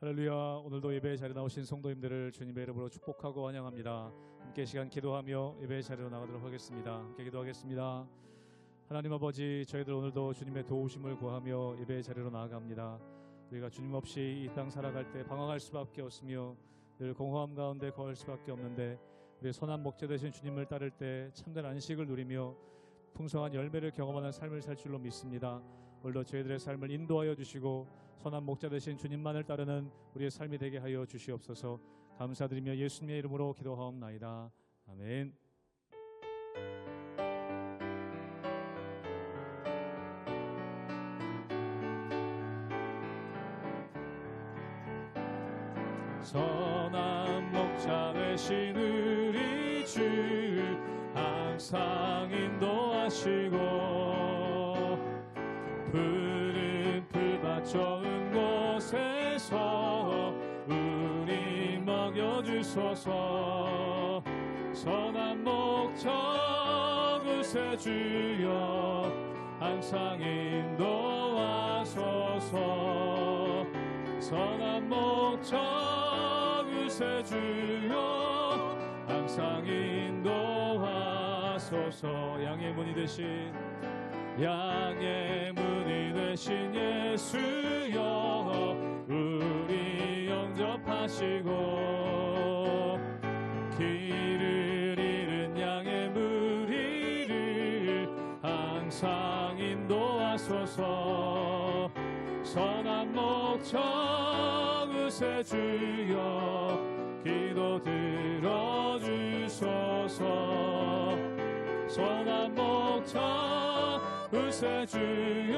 할렐루야. 오늘도 예배의 자리에 나오신 성도님들을 주님의 이름으로 축복하고 환영합니다. 함께 시간 기도하며 예배의 자리로 나가도록 하겠습니다. 함께 기도하겠습니다. 하나님 아버지, 저희들 오늘도 주님의 도우심을 구하며 예배의 자리로 나아갑니다. 우리가 주님 없이 이 땅 살아갈 때 방황할 수밖에 없으며 늘 공허함 가운데 거할 수밖에 없는데, 우리 선한 목자 되신 주님을 따를 때 참된 안식을 누리며 풍성한 열매를 경험하는 삶을 살 줄로 믿습니다. 오늘도 저희들의 삶을 인도하여 주시고 선한 목자 되신 주님만을 따르는 우리의 삶이 되게 하여 주시옵소서. 감사드리며 예수님의 이름으로 기도하옵나이다. 아멘. 선한 목자 되신 우리 주 항상 인도하시고 푸른 풀밭 좋은 곳에서 우리 먹여주소서. 선한 목자 구세주여 항상 인도하소서. 선한 목자 구세주여 항상 인도하소서. 양의 문이 되신 예수여 우리 영접하시고 길을 잃은 양의 무리를 항상 인도하소서. 선한 목자 구세주여 기도 들어주소서. 선한 목자 구세주여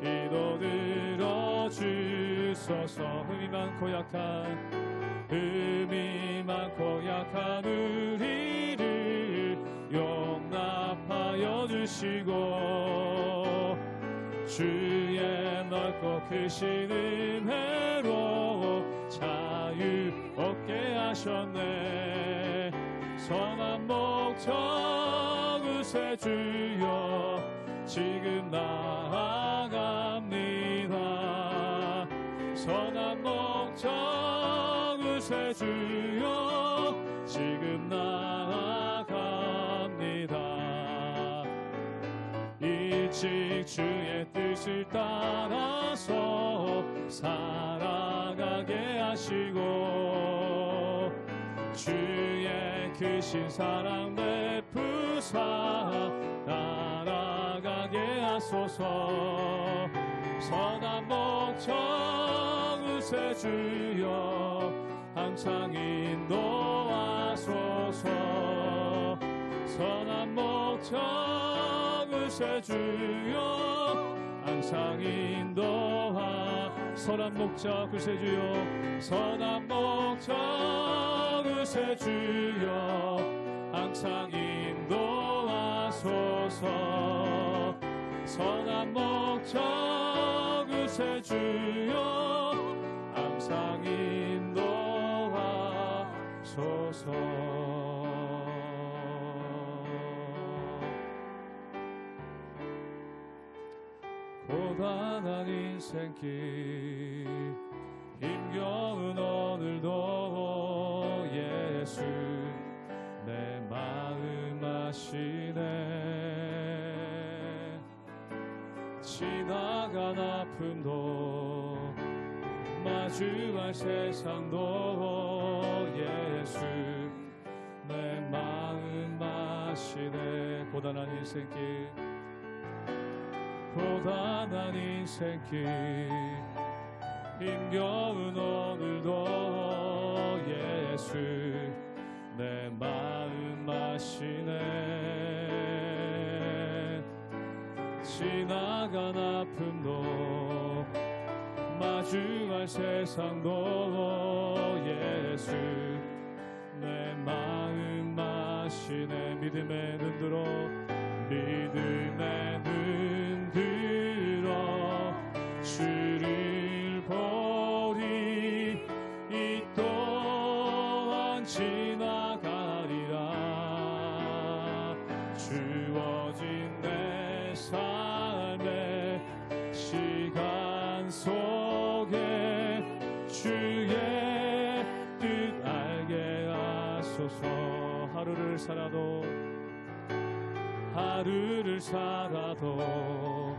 기도 들어주소서. 흠이 많고 약한 우리를 용납하여 주시고 주의 넓고 크신 은혜로 자유 얻게 하셨네. 선한 목자 구세주여 지금 나아갑니다. 선한 목자 구세주여 지금 나아갑니다. 일찍 주의 뜻을 따라서 살아가게 하시고 주의 크신 사랑 베푸사 따라가게 하소서. 선한 목자 구세주여 항상 인도하소서. 선한 목자 구세주여 항상 인도하. 선한 목자 구세주여 선한 목자 구세주여 항상 인도하소서. 선한 목자 구세주여 항상 인도하소서. 고단한 인생길 힘겨운 오늘도 예수 내 마음 아시네. 지나간 아픔도 마주할 세상도 예수 내 마음 아시네. 고단한 인생길 힘겨운 오늘도 예수 내 마음 아시네. 지나간 아픔도 마주할 세상도 예수 내 마음 아시네. 믿음의 눈 들어 주를 보리. 이 또한 지나가리라. 주어진 내 삶의 시간 속에 하소서. 하루를 살아도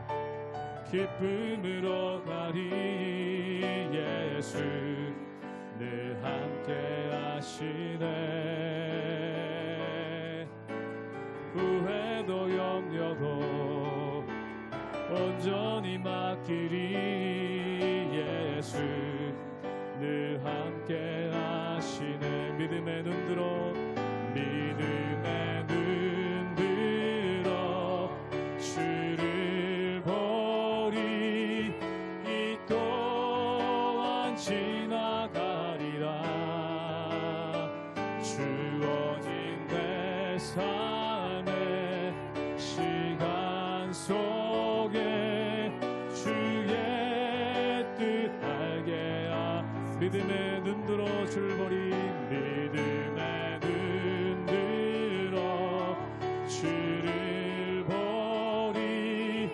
기쁨으로 가리. 예수 늘 함께 하시네. 후회도 염려도 온전히 맡기리. 예수 늘 함께 하시네. 믿음의 눈 들어 주를 보리. 이 또한 지나가리라. 주어진 내 삶의 시간 속에 주의 뜻 알게 하. 믿음의 눈 들어 주를 보리. 믿음의 눈 들어 주를 보리.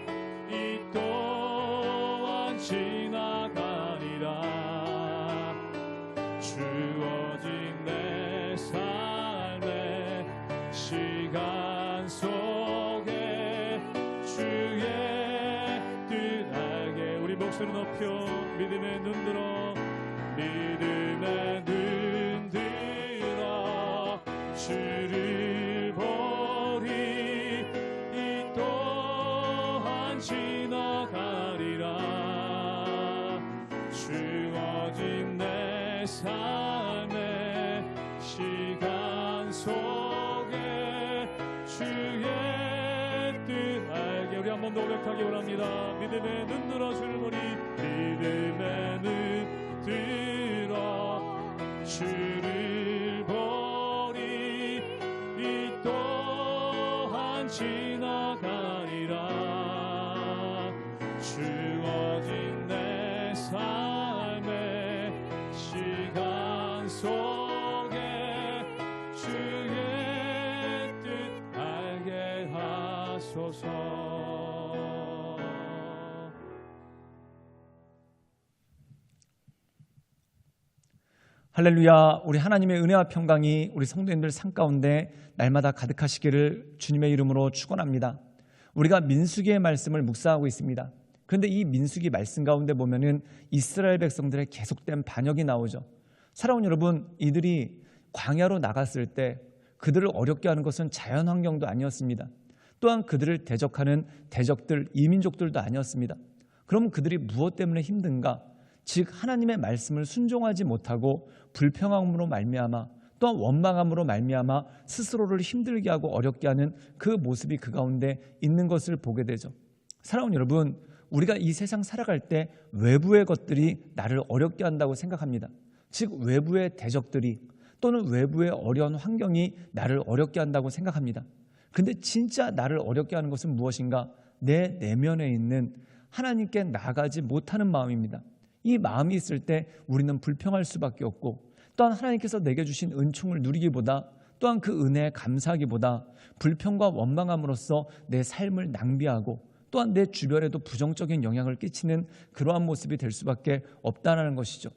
이 또한 지나가리라. 주어진 내 삶의 시간 속에 주의 뜻 알게. 우리 목소리 높여 믿음의 눈 들어 믿음의 눈 들어 주를 보리. 이 또한 지나가리라. 주어진 내 삶의 시간 속에 주의 뜻 알게. 우리 한 번 더 고백하기 원합니다. 믿음의 눈 들어 주를 보리. 믿음의 눈 들어 주를 보리. 이 또한 지나가리라. 주어진 내 삶의 시간 속에 주의 뜻 알게 하소서. 할렐루야. 우리 하나님의 은혜와 평강이 우리 성도님들 삶 가운데 날마다 가득하시기를 주님의 이름으로 축원합니다. 우리가 민수기의 말씀을 묵상하고 있습니다. 그런데 이 민수기 말씀 가운데 보면은 이스라엘 백성들의 계속된 반역이 나오죠. 사랑하는 여러분, 이들이 광야로 나갔을 때 그들을 어렵게 하는 것은 자연 환경도 아니었습니다. 또한 그들을 대적하는 대적들, 이민족들도 아니었습니다. 그럼 그들이 무엇 때문에 힘든가? 즉 하나님의 말씀을 순종하지 못하고 불평함으로 말미암아 또한 원망함으로 말미암아 스스로를 힘들게 하고 어렵게 하는 그 모습이 그 가운데 있는 것을 보게 되죠. 사랑하는 여러분, 우리가 이 세상 살아갈 때 외부의 것들이 나를 어렵게 한다고 생각합니다. 즉 외부의 대적들이 또는 외부의 어려운 환경이 나를 어렵게 한다고 생각합니다. 근데 진짜 나를 어렵게 하는 것은 무엇인가? 내 내면에 있는 하나님께 나아가지 못하는 마음입니다. 이 마음이 있을 때 우리는 불평할 수밖에 없고, 또한 하나님께서 내게 주신 은총을 누리기보다 또한 그 은혜에 감사하기보다 불평과 원망함으로써 내 삶을 낭비하고 또한 내 주변에도 부정적인 영향을 끼치는 그러한 모습이 될 수밖에 없다는 것이죠.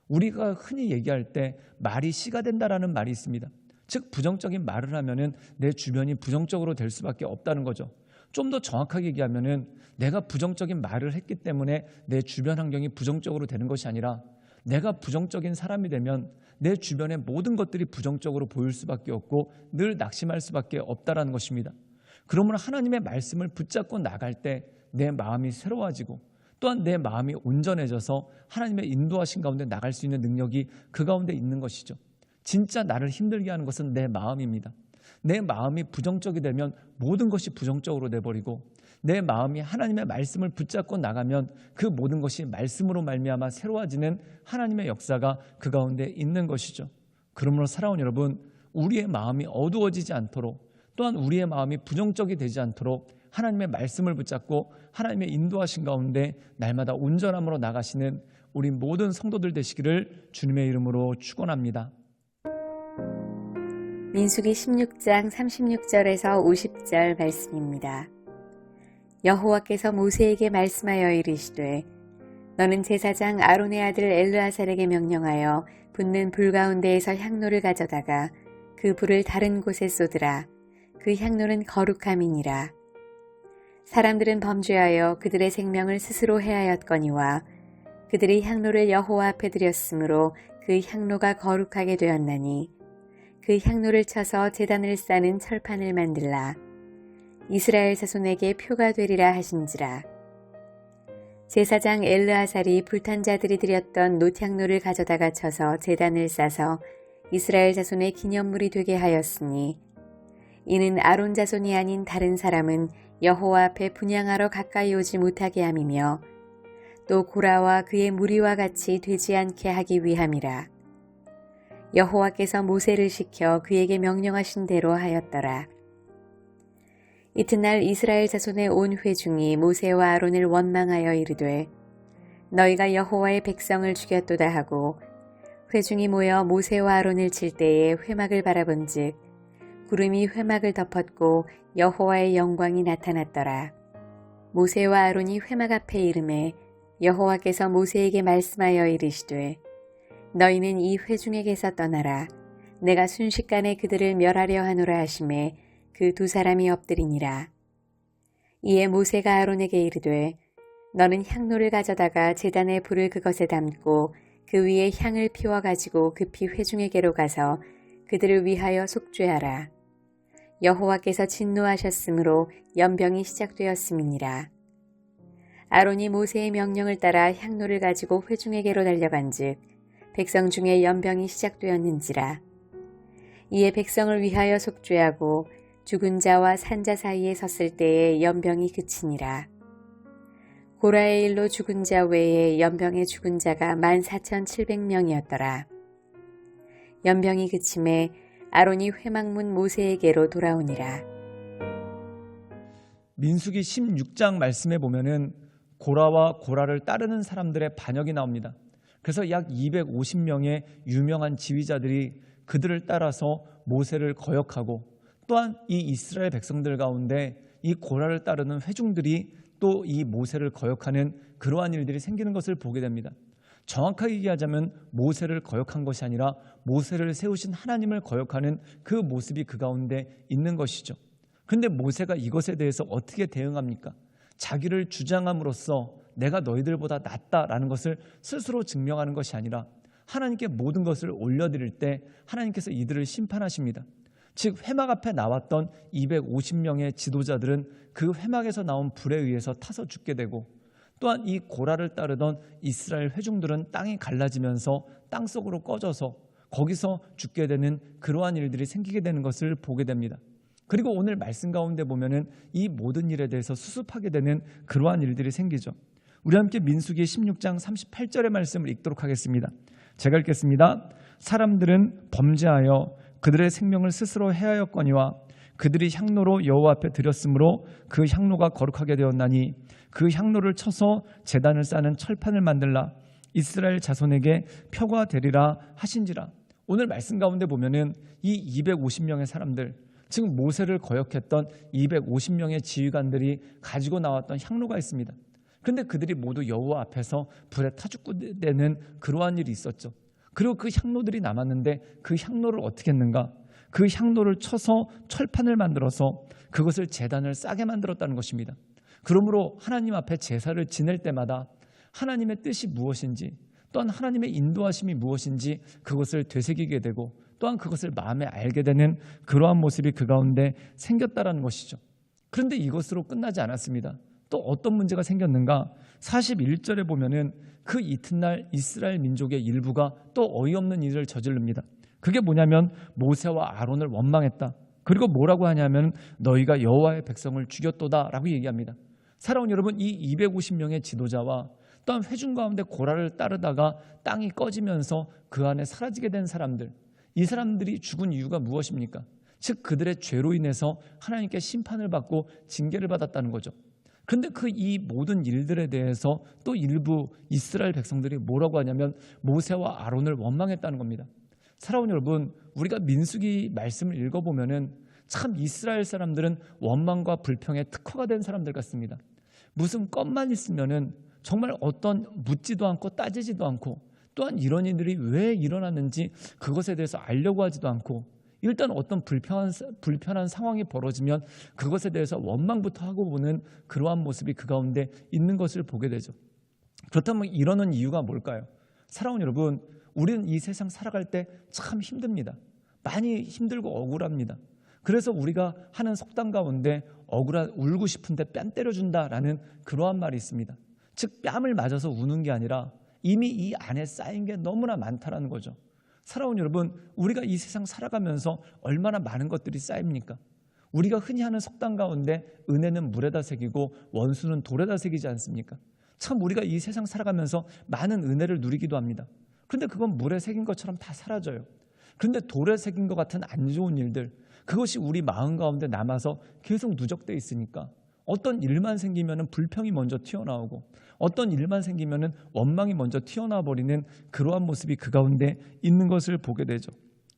우리가 흔히 얘기할 때 말이 씨가 된다라는 말이 있습니다. 즉 부정적인 말을 하면은 내 주변이 부정적으로 될 수밖에 없다는 거죠. 좀 더 정확하게 얘기하면은 내가 부정적인 말을 했기 때문에 내 주변 환경이 부정적으로 되는 것이 아니라 내가 부정적인 사람이 되면 내 주변의 모든 것들이 부정적으로 보일 수밖에 없고 늘 낙심할 수밖에 없다는 것입니다. 그러므로 하나님의 말씀을 붙잡고 나갈 때 내 마음이 새로워지고 또한 내 마음이 온전해져서 하나님의 인도하신 가운데 나갈 수 있는 능력이 그 가운데 있는 것이죠. 진짜 나를 힘들게 하는 것은 내 마음입니다. 내 마음이 부정적이 되면 모든 것이 부정적으로 돼버리고 내 마음이 하나님의 말씀을 붙잡고 나가면 그 모든 것이 말씀으로 말미암아 새로워지는 하나님의 역사가 그 가운데 있는 것이죠. 그러므로 사랑하는 여러분, 우리의 마음이 어두워지지 않도록 또한 우리의 마음이 부정적이 되지 않도록 하나님의 말씀을 붙잡고 하나님의 인도하신 가운데 날마다 온전함으로 나가시는 우리 모든 성도들 되시기를 주님의 이름으로 축원합니다. 민수기 16장 36절에서 50절 말씀입니다. 여호와께서 모세에게 말씀하여 이르시되 너는 제사장 아론의 아들 엘르아살에게 명령하여 붓는 불 가운데에서 향로를 가져다가 그 불을 다른 곳에 쏟으라. 그 향로는 거룩함이니라. 사람들은 범죄하여 그들의 생명을 스스로 해하였거니와 그들이 향로를 여호와 앞에 드렸으므로 그 향로가 거룩하게 되었나니 그 향로를 쳐서 제단을 싸는 철판을 만들라. 이스라엘 자손에게 표가 되리라 하신지라. 제사장 엘르아살이 불탄 자들이 드렸던 놋향로를 가져다가 쳐서 제단을 싸서 이스라엘 자손의 기념물이 되게 하였으니 이는 아론 자손이 아닌 다른 사람은 여호와 앞에 분향하러 가까이 오지 못하게 함이며 또 고라와 그의 무리와 같이 되지 않게 하기 위함이라. 여호와께서 모세를 시켜 그에게 명령하신 대로 하였더라. 이튿날 이스라엘 자손의 온 회중이 모세와 아론을 원망하여 이르되 너희가 여호와의 백성을 죽였도다 하고 회중이 모여 모세와 아론을 칠 때에 회막을 바라본즉 구름이 회막을 덮었고 여호와의 영광이 나타났더라. 모세와 아론이 회막 앞에 이르매 여호와께서 모세에게 말씀하여 이르시되 너희는 이 회중에게서 떠나라. 내가 순식간에 그들을 멸하려 하노라 하시매 그 두 사람이 엎드리니라. 이에 모세가 아론에게 이르되 너는 향로를 가져다가 제단의 불을 그것에 담고 그 위에 향을 피워 가지고 급히 회중에게로 가서 그들을 위하여 속죄하라. 여호와께서 진노하셨으므로 연병이 시작되었음이니라. 아론이 모세의 명령을 따라 향로를 가지고 회중에게로 달려간즉 백성 중에 연병이 시작되었는지라. 이에 백성을 위하여 속죄하고 죽은 자와 산 자 사이에 섰을 때에 연병이 그치니라. 고라의 일로 죽은 자 외에 연병에 죽은 자가 14,700명이었더라. 연병이 그침에 아론이 회막문 모세에게로 돌아오니라. 민수기 16장 말씀에 보면은 고라와 고라를 따르는 사람들의 반역이 나옵니다. 그래서 약 250명의 유명한 지휘자들이 그들을 따라서 모세를 거역하고 또한 이 이스라엘 백성들 가운데 이 고라를 따르는 회중들이 또 이 모세를 거역하는 그러한 일들이 생기는 것을 보게 됩니다. 정확하게 얘기하자면 모세를 거역한 것이 아니라 모세를 세우신 하나님을 거역하는 그 모습이 그 가운데 있는 것이죠. 그런데 모세가 이것에 대해서 어떻게 대응합니까? 자기를 주장함으로써 내가 너희들보다 낫다라는 것을 스스로 증명하는 것이 아니라 하나님께 모든 것을 올려드릴 때 하나님께서 이들을 심판하십니다. 즉 회막 앞에 나왔던 250명의 지도자들은 그 회막에서 나온 불에 의해서 타서 죽게 되고 또한 이 고라를 따르던 이스라엘 회중들은 땅이 갈라지면서 땅속으로 꺼져서 거기서 죽게 되는 그러한 일들이 생기게 되는 것을 보게 됩니다. 그리고 오늘 말씀 가운데 보면은 이 모든 일에 대해서 수습하게 되는 그러한 일들이 생기죠. 우리 함께 민수기 16장 38절의 말씀을 읽도록 하겠습니다. 제가 읽겠습니다. 사람들은 범죄하여 그들의 생명을 스스로 해하였거니와 그들이 향로로 여호와 앞에 드렸으므로 그 향로가 거룩하게 되었나니 그 향로를 쳐서 제단을 싸는 철판을 만들라. 이스라엘 자손에게 표가 되리라 하신지라. 오늘 말씀 가운데 보면은 이 250명의 사람들, 즉 모세를 거역했던 250명의 지휘관들이 가지고 나왔던 향로가 있습니다. 그런데 그들이 모두 여호와 앞에서 불에 타 죽게되는 그러한 일이 있었죠. 그리고 그 향로들이 남았는데 그 향로를 어떻게 했는가? 그 향로를 쳐서 철판을 만들어서 그것을 제단을 싸게 만들었다는 것입니다. 그러므로 하나님 앞에 제사를 지낼 때마다 하나님의 뜻이 무엇인지 또한 하나님의 인도하심이 무엇인지 그것을 되새기게 되고 또한 그것을 마음에 알게 되는 그러한 모습이 그 가운데 생겼다라는 것이죠. 그런데 이것으로 끝나지 않았습니다. 또 어떤 문제가 생겼는가? 41절에 보면은 그 이튿날 이스라엘 민족의 일부가 또 어이없는 일을 저지릅니다. 그게 뭐냐면 모세와 아론을 원망했다. 그리고 뭐라고 하냐면 너희가 여호와의 백성을 죽였도다라고 얘기합니다. 사랑하는 여러분, 이 250명의 지도자와 또한 회중 가운데 고라를 따르다가 땅이 꺼지면서 그 안에 사라지게 된 사람들, 이 사람들이 죽은 이유가 무엇입니까? 즉 그들의 죄로 인해서 하나님께 심판을 받고 징계를 받았다는 거죠. 그런데 그 이 모든 일들에 대해서 또 일부 이스라엘 백성들이 뭐라고 하냐면 모세와 아론을 원망했다는 겁니다. 사랑하는 여러분, 우리가 민수기 말씀을 읽어보면은 참 이스라엘 사람들은 원망과 불평에 특화가 된 사람들 같습니다. 무슨 것만 있으면은 정말 어떤 묻지도 않고 따지지도 않고 또한 이런 일들이 왜 일어났는지 그것에 대해서 알려고 하지도 않고 일단 어떤 불편한 상황이 벌어지면 그것에 대해서 원망부터 하고 보는 그러한 모습이 그 가운데 있는 것을 보게 되죠. 그렇다면 이러는 이유가 뭘까요? 사랑하는 여러분, 우리는 이 세상 살아갈 때 참 힘듭니다. 많이 힘들고 억울합니다. 그래서 우리가 하는 속담 가운데 울고 싶은데 뺨 때려준다라는 그러한 말이 있습니다. 즉 뺨을 맞아서 우는 게 아니라 이미 이 안에 쌓인 게 너무나 많다라는 거죠. 사랑하는 여러분, 우리가 이 세상 살아가면서 얼마나 많은 것들이 쌓입니까? 우리가 흔히 하는 속담 가운데 은혜는 물에다 새기고 원수는 돌에다 새기지 않습니까? 참 우리가 이 세상 살아가면서 많은 은혜를 누리기도 합니다. 그런데 그건 물에 새긴 것처럼 다 사라져요. 그런데 돌에 새긴 것 같은 안 좋은 일들, 그것이 우리 마음 가운데 남아서 계속 누적되어 있으니까 어떤 일만 생기면 불평이 먼저 튀어나오고 어떤 일만 생기면 원망이 먼저 튀어나와 버리는 그러한 모습이 그 가운데 있는 것을 보게 되죠.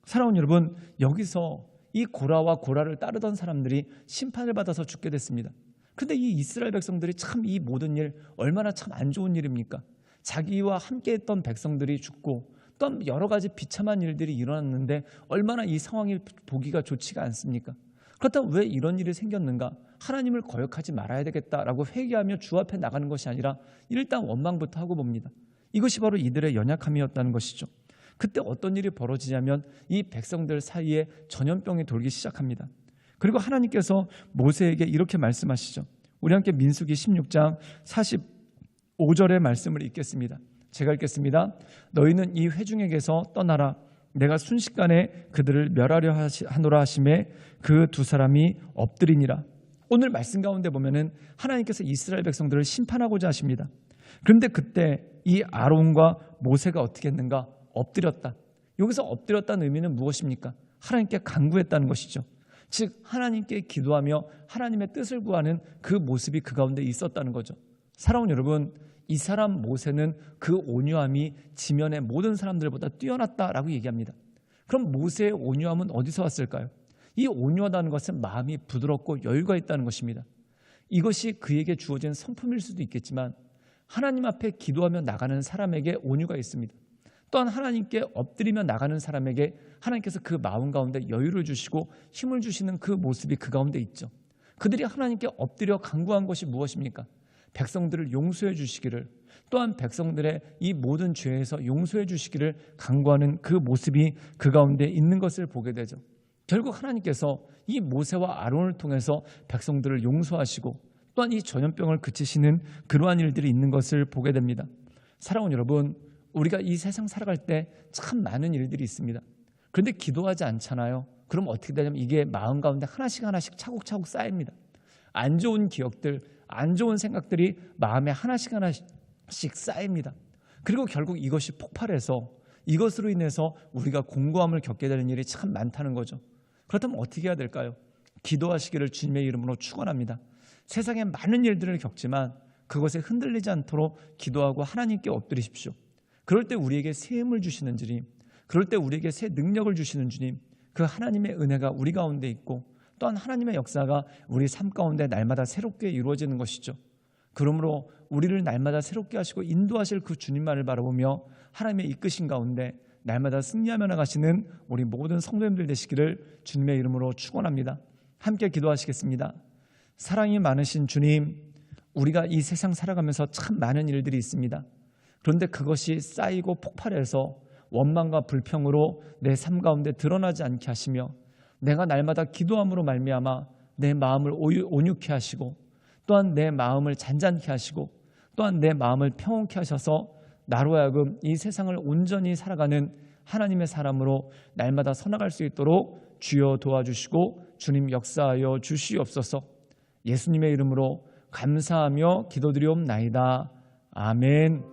사랑하는 여러분, 여기서 이 고라와 고라를 따르던 사람들이 심판을 받아서 죽게 됐습니다. 그런데 이 이스라엘 백성들이 참 이 모든 일 얼마나 참 안 좋은 일입니까? 자기와 함께했던 백성들이 죽고 또 여러 가지 비참한 일들이 일어났는데 얼마나 이 상황이 보기가 좋지가 않습니까? 그렇다면 왜 이런 일이 생겼는가? 하나님을 거역하지 말아야 되겠다라고 회개하며 주 앞에 나가는 것이 아니라 일단 원망부터 하고 봅니다. 이것이 바로 이들의 연약함이었다는 것이죠. 그때 어떤 일이 벌어지냐면 이 백성들 사이에 전염병이 돌기 시작합니다. 그리고 하나님께서 모세에게 이렇게 말씀하시죠. 우리 함께 민수기 16장 45절의 말씀을 읽겠습니다. 제가 읽겠습니다. 너희는 이 회중에게서 떠나라. 내가 순식간에 그들을 멸하려 하노라 하심에 그 두 사람이 엎드리니라. 오늘 말씀 가운데 보면은 하나님께서 이스라엘 백성들을 심판하고자 하십니다. 그런데 그때 이 아론과 모세가 어떻게 했는가? 엎드렸다. 여기서 엎드렸다는 의미는 무엇입니까? 하나님께 간구했다는 것이죠. 즉 하나님께 기도하며 하나님의 뜻을 구하는 그 모습이 그 가운데 있었다는 거죠. 사랑하는 여러분, 이 사람 모세는 그 온유함이 지면의 모든 사람들보다 뛰어났다라고 얘기합니다. 그럼 모세의 온유함은 어디서 왔을까요? 이 온유하다는 것은 마음이 부드럽고 여유가 있다는 것입니다. 이것이 그에게 주어진 성품일 수도 있겠지만 하나님 앞에 기도하며 나가는 사람에게 온유가 있습니다. 또한 하나님께 엎드리며 나가는 사람에게 하나님께서 그 마음 가운데 여유를 주시고 힘을 주시는 그 모습이 그 가운데 있죠. 그들이 하나님께 엎드려 간구한 것이 무엇입니까? 백성들을 용서해 주시기를, 또한 백성들의 이 모든 죄에서 용서해 주시기를 간구하는 그 모습이 그 가운데 있는 것을 보게 되죠. 결국 하나님께서 이 모세와 아론을 통해서 백성들을 용서하시고 또한 이 전염병을 그치시는 그러한 일들이 있는 것을 보게 됩니다. 사랑하는 여러분, 우리가 이 세상 살아갈 때 참 많은 일들이 있습니다. 그런데 기도하지 않잖아요. 그럼 어떻게 되냐면 이게 마음 가운데 하나씩 하나씩 차곡차곡 쌓입니다. 안 좋은 기억들, 안 좋은 생각들이 마음에 하나씩 쌓입니다. 그리고 결국 이것이 폭발해서 이것으로 인해서 우리가 공고함을 겪게 되는 일이 참 많다는 거죠. 그렇다면 어떻게 해야 될까요? 기도하시기를 주님의 이름으로 축원합니다. 세상에 많은 일들을 겪지만 그것에 흔들리지 않도록 기도하고 하나님께 엎드리십시오. 그럴 때 우리에게 새 힘을 주시는 주님, 그럴 때 우리에게 새 능력을 주시는 주님, 그 하나님의 은혜가 우리 가운데 있고 또한 하나님의 역사가 우리 삶 가운데 날마다 새롭게 이루어지는 것이죠. 그러므로 우리를 날마다 새롭게 하시고 인도하실 그 주님만을 바라보며 하나님의 이끄신 가운데 날마다 승리하며 나가시는 우리 모든 성도님들 되시기를 주님의 이름으로 축원합니다. 함께 기도하시겠습니다. 사랑이 많으신 주님, 우리가 이 세상 살아가면서 참 많은 일들이 있습니다. 그런데 그것이 쌓이고 폭발해서 원망과 불평으로 내 삶 가운데 드러나지 않게 하시며 내가 날마다 기도함으로 말미암아 내 마음을 온유케 하시고 또한 내 마음을 잔잔케 하시고 또한 내 마음을 평온케 하셔서 나로 하여금 이 세상을 온전히 살아가는 하나님의 사람으로 날마다 서나갈 수 있도록 주여 도와주시고 주님 역사하여 주시옵소서. 예수님의 이름으로 감사하며 기도드리옵나이다. 아멘.